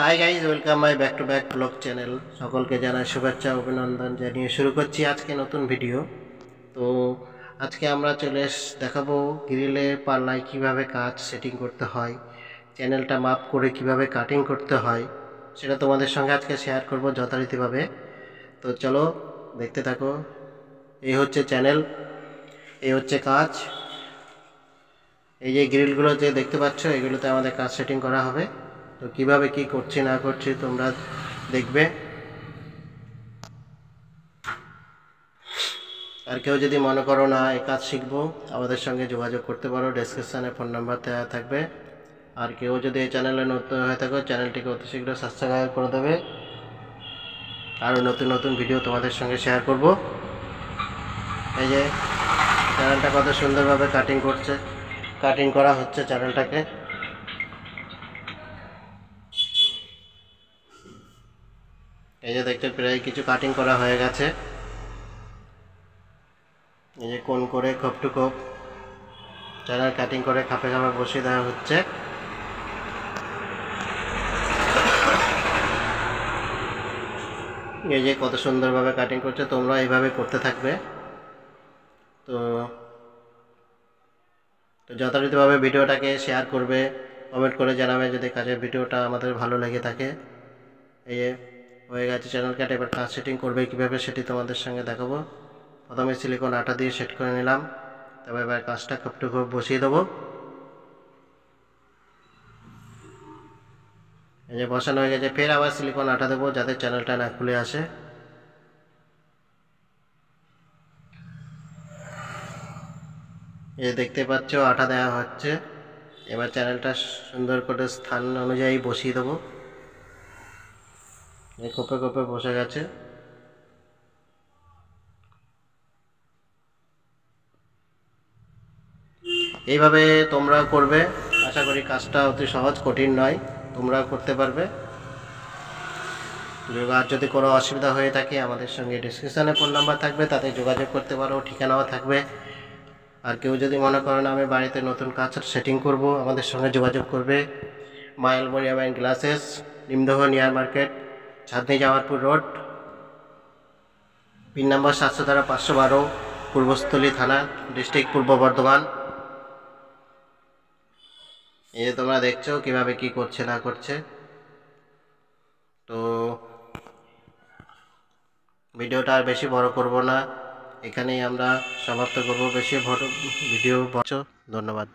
Hi guys, welcome my back to back blog channel. সকলকে জানাই শুভেচ্ছা অভিনন্দন জানিয়ে শুরু করছি আজকে নতুন ভিডিও। তো আজকে আমরা দেখাবো গ্রিলের পাল্লায় কিভাবে কাজ সেটিং করতে হয়, চ্যানেলটা মাপ করে কিভাবে কাটিং করতে হয়, সেটা তোমাদের সঙ্গে আজকে শেয়ার করব যথারীতিভাবে। তো চলো দেখতে থাকো। এই হচ্ছে চ্যানেল, এই হচ্ছে কাজ। এই যে গ্রিলগুলো যে দেখতে পাচ্ছ, এগুলোতে আমাদের কাজ সেটিং করা হবে। তো কিভাবে কি করছি না করছি তোমরা দেখবে। আর কেউ যদি মনে করো না এই কাজ শিখবো, আমাদের সঙ্গে যোগাযোগ করতে পারো, ডেসক্রিপশানে ফোন নাম্বার দেওয়া থাকবে। আর কেউ যদি এই চ্যানেলে নতুন হয়ে থাকো, চ্যানেলটিকে অতি শীঘ্র সাবস্ক্রাইব করে দেবে। আরও নতুন নতুন ভিডিও তোমাদের সঙ্গে শেয়ার করব। এই যে চ্যানেলটা কত সুন্দরভাবে কাটিং করা হচ্ছে চ্যানেলটাকে। এই যে দেখতে প্রায় কিছু কাটিং করা হয়ে গেছে। এই যে কোণ করে খোপ টু খোপ চ্যানেল কাটিং করে খাপে খাপে বসিয়ে দেওয়া হচ্ছে। এই যে কত সুন্দরভাবে কাটিং করছে, তোমরা এইভাবে করতে থাকবে। তো যথারীতিভাবে ভিডিওটাকে শেয়ার করবে, কমেন্ট করে জানাবে যদি কাজের ভিডিওটা আমাদের ভালো লেগে থাকে। এই হয়ে গেছে চ্যানেল কাট। এবার কাজ সেটিং করবে কীভাবে সেটি তোমাদের সঙ্গে দেখাবো। প্রথমে সিলিকন আটা দিয়ে সেট করে নিলাম, তবে এবার কাজটা খুব টু খুব বসিয়ে দেবো। এই যে বসানো হয়ে গেছে, ফের আবার সিলিকন আটা দেবো যাতে চ্যানেলটা না খুলে আসে। এই দেখতে পাচ্ছ আটা দেওয়া হচ্ছে। এবার চ্যানেলটা সুন্দর করে স্থান অনুযায়ী বসিয়ে দেবো। এই কোপে কোপে বসে গেছে। এইভাবে তোমরা করবে, আশা করি কাজটা অতি সহজ, কঠিন নয়, তোমরা করতে পারবে। আর যদি কোনো অসুবিধা হয়ে থাকে আমাদের সঙ্গে ডিসক্রিপশানে ফোন নাম্বার থাকবে, তাতে যোগাযোগ করতে পারো, ঠিকানাও থাকবে। আর কেউ যদি মনে করেন আমি বাড়িতে নতুন কাজ সেটিং করব, আমাদের সঙ্গে যোগাযোগ করবে। মা aluminium and glasses, Nimdah near market, Chandni Jamalpur road, pin number 712, Purbasthali থানা, ডিস্ট্রিক্ট পূর্ব বর্ধমান। এই যে তোমরা দেখছো কিভাবে কি করছে না করছে। তো ভিডিওটা আর বেশি বড় করব না, এখানেই আমরা সমাপ্ত করব। বেশি বড় ভিডিও ধন্যবাদ।